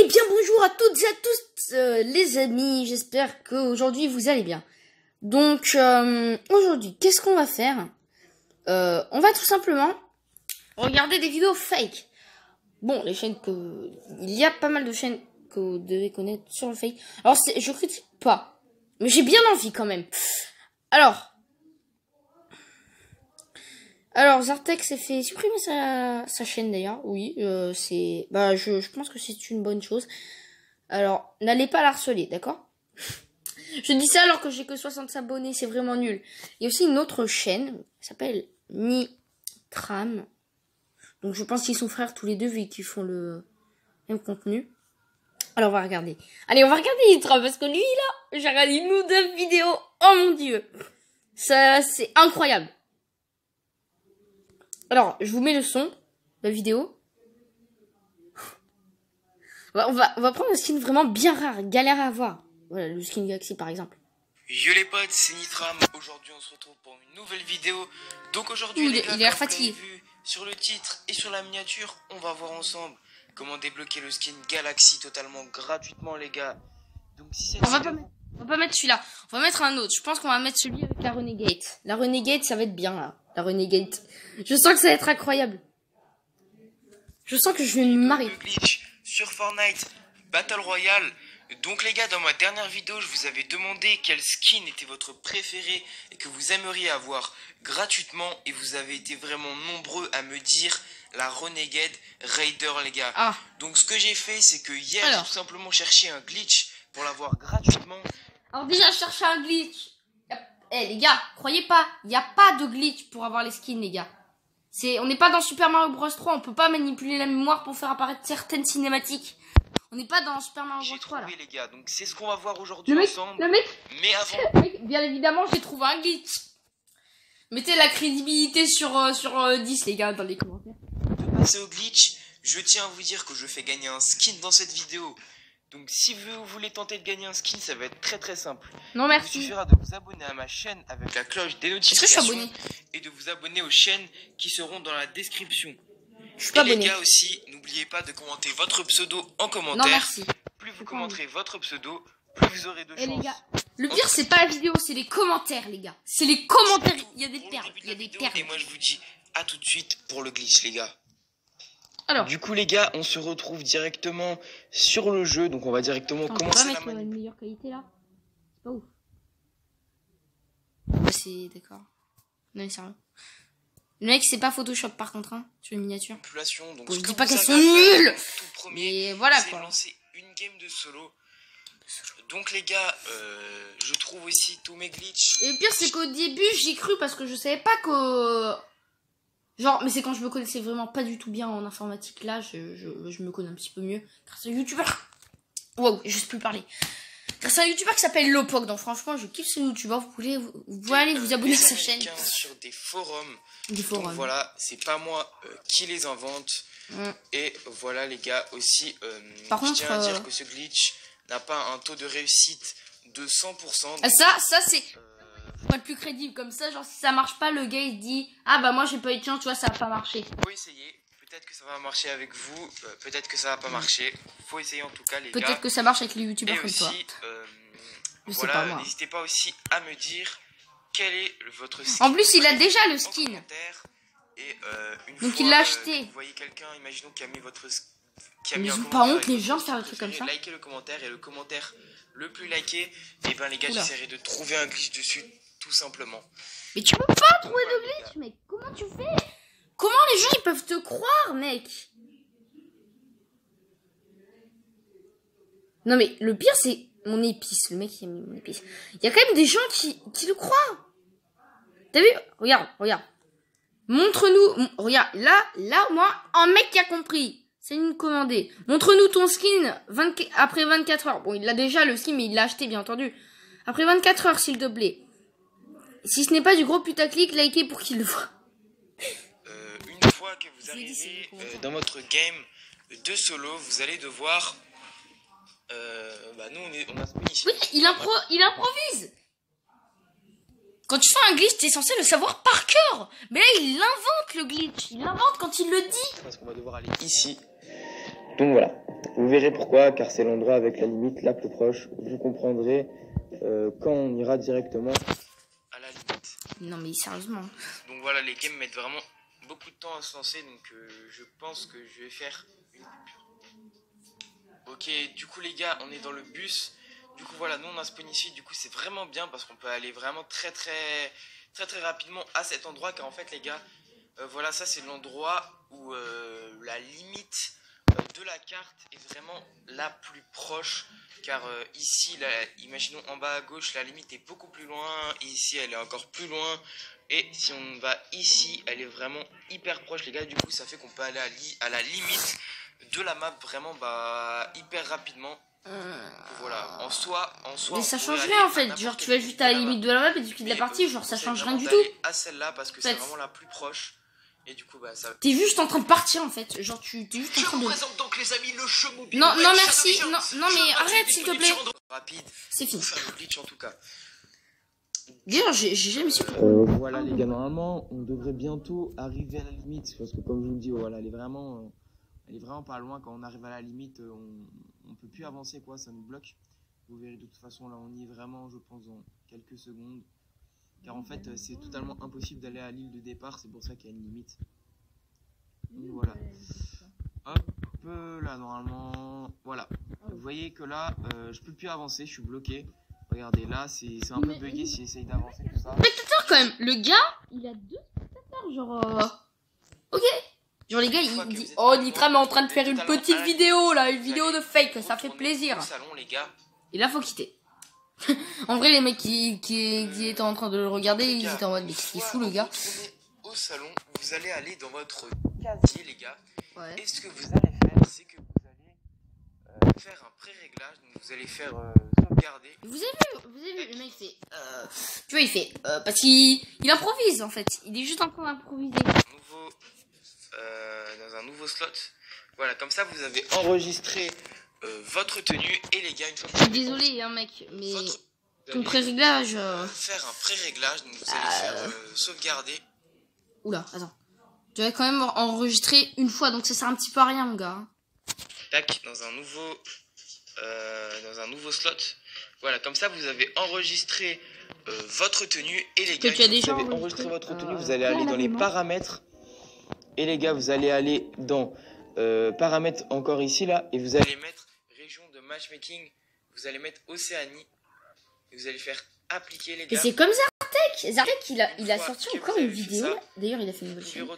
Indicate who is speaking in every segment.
Speaker 1: Eh bien bonjour à toutes et à tous les amis, j'espère qu'aujourd'hui vous allez bien. Donc aujourd'hui, qu'est-ce qu'on va faire? On va tout simplement regarder des vidéos fake. Bon, les chaînes que... Il y a pas mal de chaînes que vous devez connaître sur le fake. Alors je critique pas, mais j'ai bien envie quand même. Alors Zartek s'est fait supprimer sa chaîne d'ailleurs, oui, je pense que c'est une bonne chose. Alors, n'allez pas la harceler, d'accord? Je dis ça alors que j'ai que 60 abonnés, c'est vraiment nul. Il y a aussi une autre chaîne, qui s'appelle Nitram. Donc je pense qu'ils sont frères tous les deux vu qu'ils font le même contenu. Alors on va regarder. Allez, on va regarder Nitram parce que lui là, j'ai regardé une ou deux vidéos. Oh mon dieu. Ça, c'est incroyable. Alors, je vous mets le son, la vidéo. On va prendre un skin vraiment bien rare, galère à avoir. Voilà, le skin Galaxy par exemple.
Speaker 2: Yo les potes, c'est Nitram. Aujourd'hui, on se retrouve pour une nouvelle vidéo. Donc aujourd'hui, les gars,
Speaker 1: il a l'air
Speaker 2: comme vous
Speaker 1: fatigué.
Speaker 2: l'avez vu sur le titre et sur la miniature, on va voir ensemble comment débloquer le skin Galaxy totalement gratuitement, les gars. Donc si cette
Speaker 1: On va pas mettre celui-là. On va mettre un autre. Je pense qu'on va mettre celui avec la Renegade. La Renegade, ça va être bien là. La Renegade. Je sens que ça va être incroyable. Je sens que je vais me marier.
Speaker 2: glitch sur Fortnite Battle Royale. Donc les gars, dans ma dernière vidéo, je vous avais demandé quel skin était votre préféré et que vous aimeriez avoir gratuitement, et vous avez été vraiment nombreux à me dire la Renegade Raider, les gars.
Speaker 1: Ah.
Speaker 2: Donc ce que j'ai fait, c'est que hier, j'ai tout simplement cherché un glitch pour l'avoir gratuitement.
Speaker 1: Alors déjà, je cherchais un glitch. Les gars, croyez pas, il n'y a pas de glitch pour avoir les skins, les gars. On n'est pas dans Super Mario Bros 3, on peut pas manipuler la mémoire pour faire apparaître certaines cinématiques. On n'est pas dans Super Mario Bros 3 là.
Speaker 2: J'ai trouvé, les gars, donc c'est ce qu'on va voir aujourd'hui ensemble.
Speaker 1: Le mec,
Speaker 2: mais avant,
Speaker 1: bien évidemment, j'ai trouvé un glitch. Mettez la crédibilité sur 10 les gars dans les commentaires.
Speaker 2: de passer au glitch, je tiens à vous dire que je fais gagner un skin dans cette vidéo. Donc si vous voulez tenter de gagner un skin, ça va être très très simple.
Speaker 1: Non
Speaker 2: Il
Speaker 1: merci.
Speaker 2: suffira de vous abonner à ma chaîne avec la cloche des
Speaker 1: Est-ce que je suis
Speaker 2: notifications
Speaker 1: abonné?
Speaker 2: et de vous abonner aux chaînes qui seront dans la description.
Speaker 1: Je suis pas
Speaker 2: Et les
Speaker 1: abonné.
Speaker 2: gars aussi, n'oubliez pas de commenter votre pseudo en commentaire.
Speaker 1: Non merci.
Speaker 2: Plus vous commenterez votre pseudo, plus vous aurez de
Speaker 1: Et
Speaker 2: chance.
Speaker 1: les gars, le pire c'est pas la vidéo, c'est les commentaires les gars. C'est les commentaires, il y a des
Speaker 2: Pour le
Speaker 1: perles,
Speaker 2: début de
Speaker 1: il y a
Speaker 2: la
Speaker 1: des
Speaker 2: vidéo,
Speaker 1: perles.
Speaker 2: et moi je vous dis à tout de suite pour le glitch, les gars.
Speaker 1: Alors,
Speaker 2: Du coup les gars, on se retrouve directement sur le jeu, donc on va directement
Speaker 1: on peut pas
Speaker 2: commencer la
Speaker 1: mettre une
Speaker 2: manip.
Speaker 1: meilleure qualité là. C'est pas ouf. Ouais, c'est d'accord. Non mais sérieux. Le mec c'est pas Photoshop par contre hein, sur une miniature.
Speaker 2: Population, donc
Speaker 1: Bon,
Speaker 2: ce
Speaker 1: je
Speaker 2: que
Speaker 1: dis pas
Speaker 2: vous
Speaker 1: qu'elles
Speaker 2: avez
Speaker 1: sont
Speaker 2: à faire,
Speaker 1: nulles,
Speaker 2: tout premier,
Speaker 1: mais voilà
Speaker 2: c'est
Speaker 1: quoi.
Speaker 2: lancer une game de solo. Donc les gars, je trouve aussi tous mes glitches.
Speaker 1: Et le pire c'est qu'au début j'y cru parce que je savais pas que... Genre, mais c'est quand je me connaissais vraiment pas du tout bien en informatique là, je me connais un petit peu mieux grâce à un youtubeur. Wow, je sais plus parler. Grâce à un youtubeur qui s'appelle Lopok, donc franchement je kiffe ce youtubeur, vous pouvez aller vous abonner à sa chaîne.
Speaker 2: Sur des forums.
Speaker 1: Des forums.
Speaker 2: Donc voilà, c'est pas moi qui les invente. Et voilà les gars, aussi,
Speaker 1: Par
Speaker 2: je
Speaker 1: contre,
Speaker 2: tiens à dire que ce glitch n'a pas un taux de réussite de 100%.
Speaker 1: Ça c'est... Faut être plus crédible comme ça, genre si ça marche pas, le gars il dit ah bah moi j'ai pas eu de chance, tu vois, ça a pas marché.
Speaker 2: Faut essayer, peut-être que ça va marcher avec vous, peut-être que ça va pas marcher. Faut essayer en tout cas les gars.
Speaker 1: Peut-être que ça marche avec les youtubeurs
Speaker 2: Et
Speaker 1: comme toi.
Speaker 2: aussi,
Speaker 1: Je sais
Speaker 2: voilà,
Speaker 1: pas moi.
Speaker 2: n'hésitez pas aussi à me dire quel est votre skin.
Speaker 1: En plus il a déjà le
Speaker 2: en
Speaker 1: skin.
Speaker 2: commentaire. Et une
Speaker 1: Donc
Speaker 2: fois,
Speaker 1: il l'a acheté.
Speaker 2: vous voyez quelqu'un, imaginons qui a mis votre
Speaker 1: Mais
Speaker 2: un
Speaker 1: ils ont pas
Speaker 2: commentaire
Speaker 1: honte
Speaker 2: avec
Speaker 1: les
Speaker 2: votre
Speaker 1: gens de
Speaker 2: skin
Speaker 1: faire des trucs comme
Speaker 2: préféré,
Speaker 1: ça.
Speaker 2: likez le commentaire, et le commentaire le plus liké, et ben les gars,
Speaker 1: Oula.
Speaker 2: j'essaierai de trouver un glitch dessus tout simplement.
Speaker 1: Mais tu peux pas trouver de glitch mec, comment tu fais? Comment les gens ils peuvent te croire mec? Non mais le pire c'est mon épice, le mec qui a mis mon épice. Il y a quand même des gens qui le croient. T'as vu? Regarde. Montre-nous, regarde, là moi, un mec qui a compris. C'est une commandée. Montre-nous ton skin après 24 heures. Bon, il l'a déjà le skin mais il l'a acheté bien entendu. Après 24 heures s'il te plaît. Si ce n'est pas du gros putaclic, likez pour qu'il le voit.
Speaker 2: Une fois que vous arrivez dans votre game de solo, vous allez devoir... nous on a spawn ici.
Speaker 1: Oui, il improvise. Quand tu fais un glitch, t'es censé le savoir par cœur. Mais là, il invente le glitch. Il l'invente quand il le dit.
Speaker 2: Parce qu'on va devoir aller ici. Donc voilà. Vous verrez pourquoi, car c'est l'endroit avec la limite la plus proche. Vous comprendrez quand on ira directement à la limite.
Speaker 1: Non mais sérieusement.
Speaker 2: Donc voilà, les games mettent vraiment beaucoup de temps à se lancer. Donc je pense que je vais faire une pub. Ok, du coup les gars, on est dans le bus. Du coup voilà, nous on a spawn ici, du coup c'est vraiment bien parce qu'on peut aller vraiment très rapidement à cet endroit, car en fait les gars, voilà, ça c'est l'endroit où la limite de la carte est vraiment la plus proche, car ici, là, imaginons en bas à gauche, la limite est beaucoup plus loin, et ici elle est encore plus loin, et si on va ici, elle est vraiment hyper proche les gars, du coup ça fait qu'on peut aller à la limite de la map vraiment hyper rapidement. Voilà, en soi.
Speaker 1: Mais ça change rien en fait. Genre, tu vas juste à la limite de la map et tu quittes la partie. Genre, ça change rien du tout.
Speaker 2: À celle-là parce que c'est vraiment la plus proche. Et du coup, ça.
Speaker 1: T'es juste en train de partir en fait. Genre, t'es juste en train de.
Speaker 2: Je représente donc les amis le jeu mobile.
Speaker 1: Non, non, merci. Non, mais arrête s'il te plaît.
Speaker 2: Rapide.
Speaker 1: C'est fini.
Speaker 2: Pour faire le glitch en tout cas.
Speaker 1: D'ailleurs, j'ai jamais su.
Speaker 2: Voilà les gars, normalement, on devrait bientôt arriver à la limite. Parce que comme je vous le dis, voilà, elle est vraiment pas loin. Quand on arrive à la limite, on peut plus avancer quoi, ça nous bloque. Vous verrez de toute façon là on y est vraiment, je pense, dans quelques secondes. Car en fait c'est totalement impossible d'aller à l'île de départ, c'est pour ça qu'il y a une limite. Donc voilà. Hop là normalement. Voilà. Vous voyez que là je peux plus avancer, je suis bloqué. Regardez là c'est un peu bugué si j'essaye d'avancer tout ça.
Speaker 1: Spectateur quand même, le gars il a 2 spectateurs, genre ok. Genre les gars, il dit oh Nitram est en train de faire une petite vidéo là, une vidéo de fake, ça fait plaisir.
Speaker 2: Salon, les gars.
Speaker 1: Et là faut quitter. En vrai les mecs qui étaient en train de le regarder, ils étaient en mode mais qu'est-ce qu'il fout le gars.
Speaker 2: Au salon, vous allez aller dans votre casier les gars.
Speaker 1: Ouais.
Speaker 2: Et ce que vous allez faire, c'est que vous allez faire un pré-réglage, donc vous allez faire sauvegarder.
Speaker 1: Vous avez vu le mec fait tu vois il fait parce qu'il improvise en fait, il est juste en train d'improviser.
Speaker 2: Dans un nouveau slot. Voilà, comme ça vous avez enregistré votre tenue et les gars une fois que
Speaker 1: je suis désolé hein mec, mais ton pré-réglage
Speaker 2: faire un pré-réglage, donc vous allez faire sauvegarder.
Speaker 1: Oula, attends. Tu vas quand même enregistrer une fois, donc ça sert un petit peu à rien mon gars.
Speaker 2: Tac, dans un nouveau slot. Voilà, comme ça vous avez enregistré votre tenue et les gars,
Speaker 1: tu as déjà
Speaker 2: vous avez enregistré votre tenue, vous allez aller dans les paramètres. Et les gars, vous allez aller dans paramètres encore ici là, et vous allez mettre région de matchmaking, vous allez mettre Océanie, et vous allez faire appliquer les gars.
Speaker 1: Et c'est comme Zartek. Zartek il a sorti encore une vidéo. D'ailleurs il a fait une nouvelle chaîne.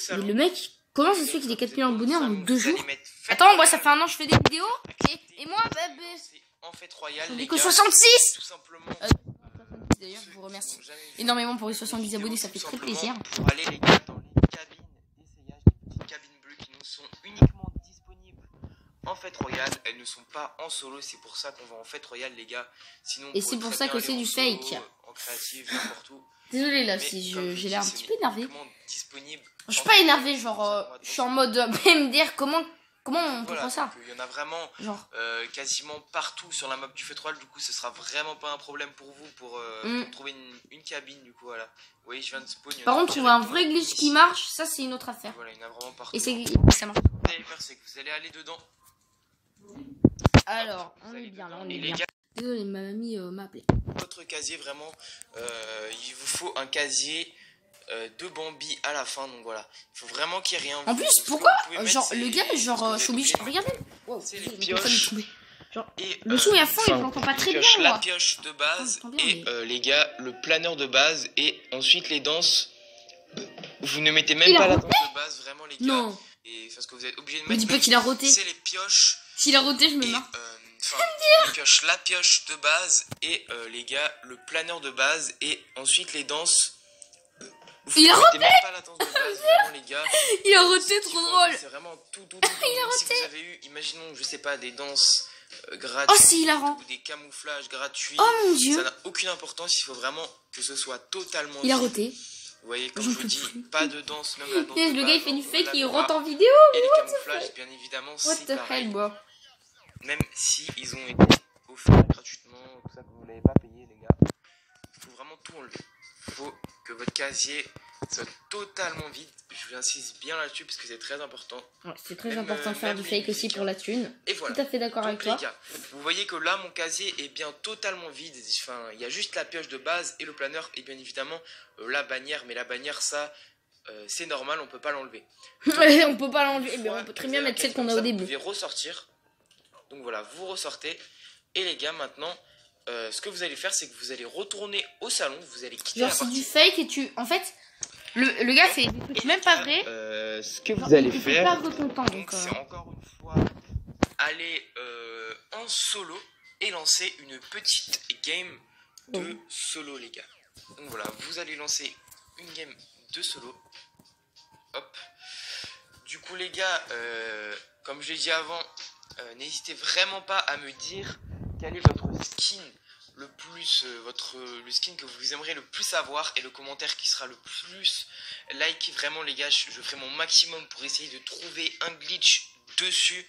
Speaker 1: Et le mec, comment ça se fait qu'il ait 4 000 abonnés en 2 jours? Attends, moi ça fait un an que je fais des vidéos. Et moi,
Speaker 2: en fait royal,
Speaker 1: j'en ai que 66.
Speaker 2: Tout simplement.
Speaker 1: D'ailleurs, je vous remercie énormément pour les 70 abonnés, ça fait très plaisir.
Speaker 2: Pour aller les gars dans les cabines d'essayage, les petites cabines bleues qui nous sont uniquement disponibles en fête royale, elles ne sont pas en solo, c'est pour ça qu'on va en fête royale les gars. Sinon,
Speaker 1: et c'est pour ça que c'est du fake.
Speaker 2: En créative, n'importe où.
Speaker 1: Désolé là si j'ai l'air un petit peu énervé.
Speaker 2: Disponible.
Speaker 1: Je suis pas énervé, genre je suis en mode MDR, comment on peut faire ça?
Speaker 2: Il y en a vraiment quasiment partout sur la map du fête royale, du coup ce sera vraiment pas un problème pour vous pour trouver une cabine, du coup voilà. Vous voyez, je viens de spawn.
Speaker 1: Par contre, trouver un vrai glitch qui marche, ça c'est une autre affaire.
Speaker 2: Voilà, il y en a vraiment partout.
Speaker 1: Et ça marche.
Speaker 2: Ce que vous allez faire, c'est que vous allez aller dedans.
Speaker 1: Alors, on est bien là, on est bien. Désolé, ma mamie m'a appelé.
Speaker 2: Votre casier, vraiment, il vous faut un casier de Bambi à la fin, donc voilà. Il faut vraiment qu'il y ait rien.
Speaker 1: En plus, pourquoi genre le gars, genre je suis obligé. Regardez. Wow,
Speaker 2: c'est les pioches.
Speaker 1: Genre, le son est à fond, il l'entend pas très bien.
Speaker 2: La pioche de base et les gars, le planeur de base et ensuite les danses. Vous ne mettez même pas la danse de base, vraiment les gars.
Speaker 1: Non.
Speaker 2: Et parce que vous êtes obligé de
Speaker 1: me
Speaker 2: mettre.
Speaker 1: dis pas qu'il a roté.
Speaker 2: C'est les pioches.
Speaker 1: S'il a roté, je me marre.
Speaker 2: La pioche de base et les gars, le planeur de base et ensuite les danses.
Speaker 1: Il a roté.
Speaker 2: Pas la danse de base, vraiment, les gars.
Speaker 1: Il a roté, trop drôle.
Speaker 2: C'est vraiment tout.
Speaker 1: Il a roté.
Speaker 2: Si vous avez eu, imaginons, je sais pas, des danses gratuites.
Speaker 1: Oh, c'est hilarant.
Speaker 2: Ou des camouflages gratuits.
Speaker 1: Oh mon dieu.
Speaker 2: Ça n'a aucune importance, il faut vraiment que ce soit totalement.
Speaker 1: Il a roté.
Speaker 2: Vous voyez, comme je vous dis, pas de danse, même la danse.
Speaker 1: Le gars il fait du fake, il rote en vidéo.
Speaker 2: Et les camouflages, bien évidemment, c'est pareil. Même si ils ont été offerts gratuitement, tout ça que vous ne l'avez pas payé, les gars. Il faut vraiment tout enlever. faut que votre casier soit totalement vide. Je vous insiste bien là-dessus parce que c'est très important.
Speaker 1: Ouais, c'est très important de faire du fake aussi pour la thune.
Speaker 2: Et voilà.
Speaker 1: Tout à fait d'accord avec toi.
Speaker 2: Les gars, vous voyez que là mon casier est bien totalement vide. Enfin, il y a juste la pioche de base et le planeur et bien évidemment la bannière. Mais la bannière, ça, c'est normal, on peut pas l'enlever.
Speaker 1: On peut pas l'enlever, mais on peut très bien mettre celle qu'on a au début.
Speaker 2: Vous pouvez ressortir. Donc voilà, vous ressortez. Et les gars, maintenant, ce que vous allez faire, c'est que vous allez retourner au salon. Vous allez quitter la partie.
Speaker 1: C'est du fake et tu... En fait, le gars fait des trucs même pas vrai.
Speaker 2: Ce que vous allez faire,
Speaker 1: donc
Speaker 2: c'est encore une fois aller en solo et lancer une petite game de solo, les gars. Donc voilà, vous allez lancer une game de solo. Hop. Du coup, les gars, comme je l'ai dit avant, n'hésitez vraiment pas à me dire quel est votre skin le plus, le skin que vous aimeriez le plus avoir et le commentaire qui sera le plus like. Vraiment, les gars, je ferai mon maximum pour essayer de trouver un glitch dessus.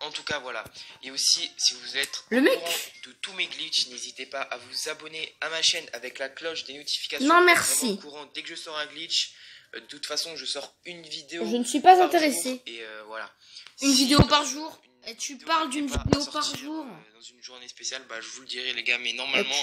Speaker 2: En tout cas, voilà. Et aussi, si vous êtes au courant de tous mes glitches, n'hésitez pas à vous abonner à ma chaîne avec la cloche des notifications.
Speaker 1: Non, merci.
Speaker 2: Au courant dès que je sors un glitch. De toute façon, je sors une vidéo.
Speaker 1: Je ne suis pas intéressé.
Speaker 2: Et voilà.
Speaker 1: Une vidéo par jour. Et tu parles d'une vidéo par jour.
Speaker 2: Dans une journée spéciale, bah, je vous le dirai, les gars, mais normalement,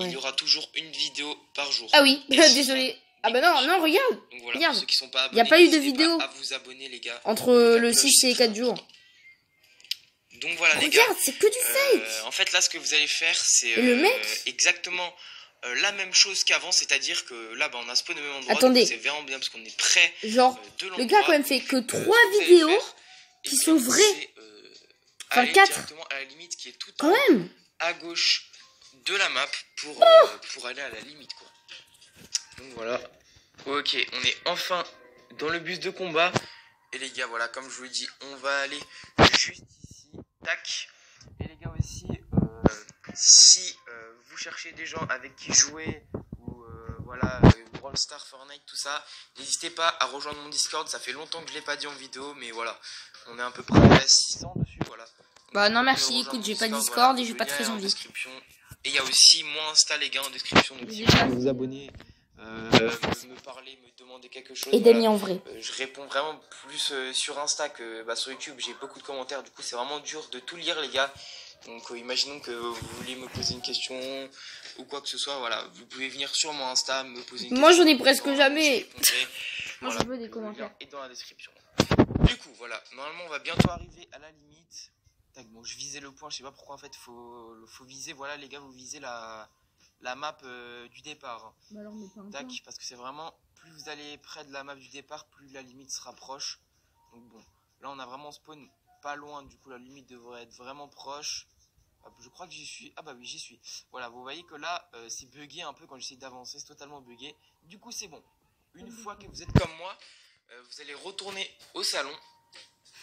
Speaker 2: il y aura toujours une vidéo par jour.
Speaker 1: Ah oui, désolé. Ah bah non, regarde.
Speaker 2: Donc voilà,
Speaker 1: regarde.
Speaker 2: ceux qui sont pas abonnés,
Speaker 1: il n'y a pas eu de vidéo
Speaker 2: à vous abonner, les gars.
Speaker 1: Entre le 6 et 4 jours.
Speaker 2: Donc voilà, les gars.
Speaker 1: Regarde, c'est que du fake.
Speaker 2: En fait, là, ce que vous allez faire, c'est exactement la même chose qu'avant, c'est-à-dire que là, bah, on a spawn au même endroit.
Speaker 1: Attendez.
Speaker 2: C'est vraiment bien parce qu'on est près.
Speaker 1: Genre, le gars, quand même, fait que 3 vidéos qui sont vraies. Enfin, 4.
Speaker 2: Directement à la limite qui est tout
Speaker 1: quand même
Speaker 2: à gauche de la map pour aller à la limite, quoi. Donc voilà. Ok, on est enfin dans le bus de combat. Et les gars, voilà, comme je vous l'ai dit, on va aller juste ici. Tac. Et les gars aussi, si vous cherchez des gens avec qui jouer ou voilà, Brawl Stars, Fortnite, tout ça, n'hésitez pas à rejoindre mon Discord. Ça fait longtemps que je l'ai pas dit en vidéo, mais voilà, on est à peu près à 600 dessus, voilà.
Speaker 1: Bah non merci, écoute, j'ai pas Discord et j'ai pas très envie.
Speaker 2: Et il y a aussi mon Insta, les gars, en description. Donc si vous voulez vous abonner, me parler, me demander quelque chose.
Speaker 1: Et d'amis en vrai.
Speaker 2: Je réponds vraiment plus sur Insta que sur YouTube. J'ai beaucoup de commentaires, du coup c'est vraiment dur de tout lire, les gars. Donc imaginons que vous voulez me poser une question ou quoi que ce soit, voilà, vous pouvez venir sur mon Insta, me poser une question.
Speaker 1: Moi j'en ai presque jamais. Moi
Speaker 2: voilà,
Speaker 1: je veux des commentaires.
Speaker 2: Et dans la description. Du coup voilà, normalement on va bientôt arriver à la limite. Tac, bon, je visais le point, je sais pas pourquoi en fait faut viser, voilà les gars, vous visez la map du départ. Hein.
Speaker 1: Bah alors,
Speaker 2: tac, parce que c'est vraiment, plus vous allez près de la map du départ, plus la limite se rapproche. Donc bon, là on a vraiment spawn pas loin, du coup la limite devrait être vraiment proche. Hop, je crois que j'y suis, ah bah oui j'y suis. Voilà, vous voyez que là c'est bugué un peu quand j'essaie d'avancer, c'est totalement bugué. Du coup c'est bon, une fois que vous êtes comme moi, vous allez retourner au salon.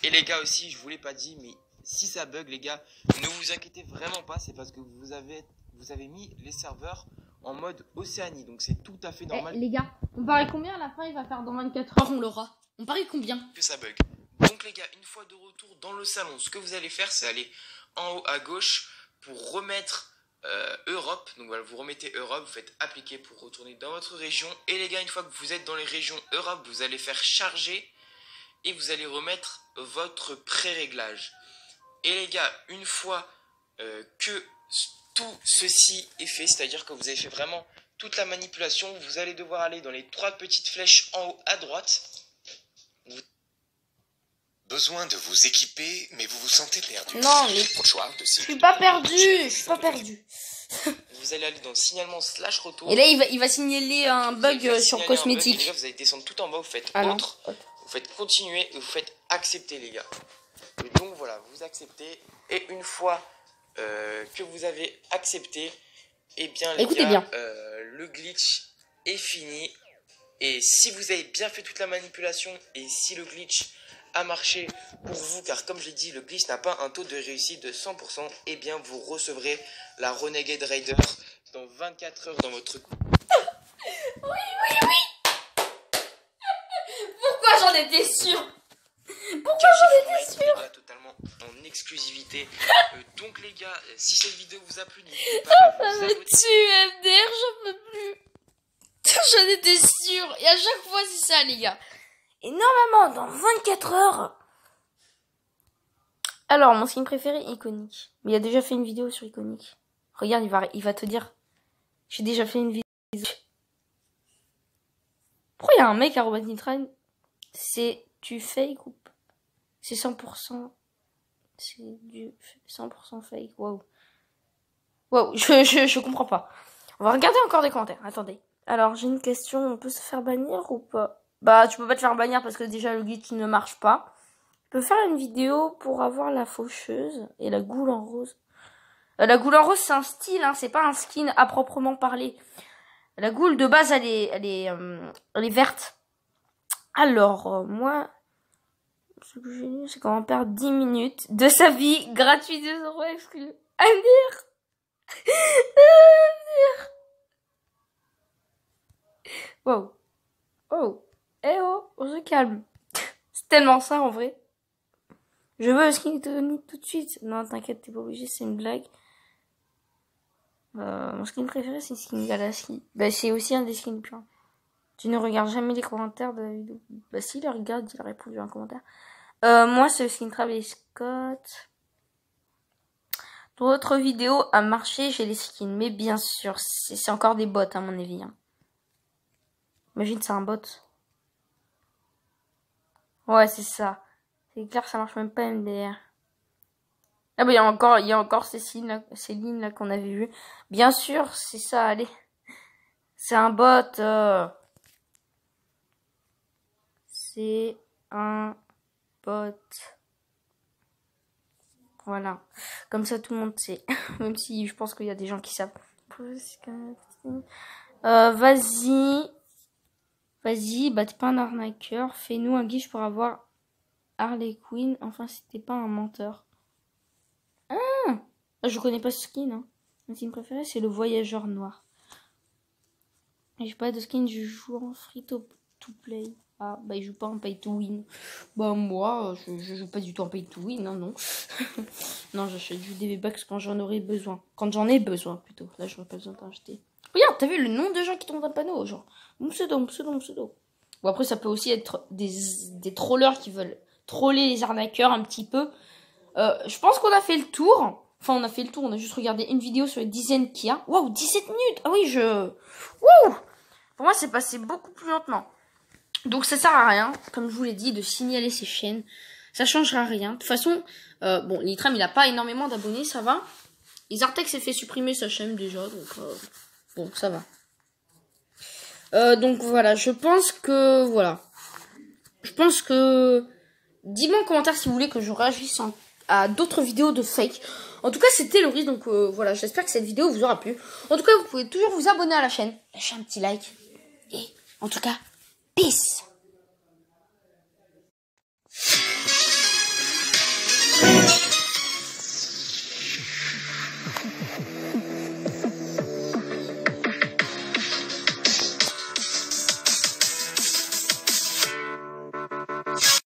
Speaker 2: Et les gars aussi, je vous l'ai pas dit, mais si ça bug, les gars, ne vous inquiétez vraiment pas, c'est parce que vous avez mis les serveurs en mode Océanie, donc c'est tout à fait normal.
Speaker 1: Les gars, on parie combien à la fin il va faire dans 24 heures, on l'aura. On parie combien
Speaker 2: que ça bug. Donc les gars, une fois de retour dans le salon, ce que vous allez faire, c'est aller en haut à gauche pour remettre Europe. Donc voilà, vous remettez Europe, vous faites appliquer pour retourner dans votre région. Et les gars, une fois que vous êtes dans les régions Europe, vous allez faire charger et vous allez remettre votre pré-réglage. Et les gars, une fois que tout ceci est fait, c'est-à-dire que vous avez fait vraiment toute la manipulation, vous allez devoir aller dans les 3 petites flèches en haut à droite.
Speaker 3: Besoin de vous équiper, mais vous vous sentez perdu.
Speaker 1: Non, mais je suis pas perdu, je suis pas perdu.
Speaker 2: Vous allez aller dans le signalement / retour.
Speaker 1: Et là, il va signaler un bug sur cosmétique.
Speaker 2: Les gars, vous allez descendre tout en bas, vous faites autre, vous faites continuer et vous faites accepter, les gars. Et donc voilà, vous acceptez. Et une fois que vous avez accepté, eh bien les gars, le glitch est fini. Et si vous avez bien fait toute la manipulation et si le glitch a marché pour vous, car comme je l'ai dit, le glitch n'a pas un taux de réussite de 100%, eh bien vous recevrez la Renegade Raider dans 24 heures dans votre...
Speaker 1: Oui. Pourquoi j'en étais sûr? Pourquoi j'en étais sûr?
Speaker 2: Totalement en exclusivité. Donc les gars, si cette vidéo vous a plu, n'hésitez pas à vous abonner.
Speaker 1: Ça me tue, MDR, j'en peux plus. J'en étais sûre. Et à chaque fois, c'est ça, les gars. Et normalement, dans 24 heures... Alors, mon skin préféré, Iconic. Mais il a déjà fait une vidéo sur Iconic. Regarde, il va te dire. J'ai déjà fait une vidéo. Pourquoi il y a un mec à Robot Nitran? C'est du fake ou pas? C'est 100%. C'est du 100% fake. Waouh. Waouh, je comprends pas. On va regarder encore des commentaires. Attendez. Alors, j'ai une question. On peut se faire bannir ou pas? Bah, tu peux pas te faire bannir parce que déjà le glitch ne marche pas. Je peux faire une vidéo pour avoir la faucheuse et la goule en rose. La goule en rose, c'est un style, hein, c'est pas un skin à proprement parler. La goule de base, elle est verte. Alors, moi, ce que j'ai lu, c'est qu'on va perdre 10 minutes de sa vie, gratuit 2 € exclu. Amir. Wow. Oh. Eh oh, on se calme. C'est tellement ça, en vrai. Je veux le skin Iconic tout de suite. Non, t'inquiète, t'es pas obligé, c'est une blague. Mon skin préféré, c'est skin Galaxy. Bah, c'est aussi un des skins purs. Tu ne regardes jamais les commentaires de la vidéo. Bah, si, il regarde, il a répondu à un commentaire. Moi, c'est le skin Travis Scott. D'autres vidéos à marcher, j'ai les skins. Mais bien sûr, c'est encore des bots, à mon avis. Hein. Imagine, c'est un bot. Ouais, c'est ça. C'est clair, ça marche même pas MDR. Ah bah, il y a encore ces lignes là qu'on avait vues. Bien sûr, c'est ça, allez. C'est un bot. C'est un bot. Voilà. Comme ça, tout le monde sait. Même si je pense qu'il y a des gens qui savent. Vas-y. Vas-y, bah t'es pas un arnaqueur. Fais-nous un guiche pour avoir Harley Quinn. Enfin, si t'es pas un menteur. Ah, je connais pas ce skin. Hein. Mon skin préféré, c'est le voyageur noir. Et j'ai pas de skin, je joue en free to play. Ah, bah il joue pas en pay to win. Bah moi, je joue pas du tout en pay to win, hein, non. Non, j'achète juste des V-Bucks quand j'en aurai besoin. Quand j'en ai besoin, plutôt. Là, j'aurais pas besoin d'en acheter. Regarde, t'as vu le nom de gens qui tombent dans le panneau, genre. Mon pseudo. Bon, après, ça peut aussi être des trollers qui veulent troller les arnaqueurs un petit peu. Je pense qu'on a fait le tour. Enfin, on a fait le tour. On a juste regardé une vidéo sur les dizaines qu'il y a. Waouh, 17 minutes. Ah oui, Wouh. Pour moi, c'est passé beaucoup plus lentement. Donc, ça sert à rien, comme je vous l'ai dit, de signaler ces chaînes. Ça changera rien. De toute façon, bon, Nitram, il a pas énormément d'abonnés, ça va. Isartec s'est fait supprimer sa chaîne déjà, donc bon, ça va. Donc voilà, je pense que dis-moi en commentaire si vous voulez que je réagisse à d'autres vidéos de fake. En tout cas, c'était Loris, donc voilà, j'espère que cette vidéo vous aura plu. En tout cas, vous pouvez toujours vous abonner à la chaîne, lâcher un petit like. Et en tout cas, peace.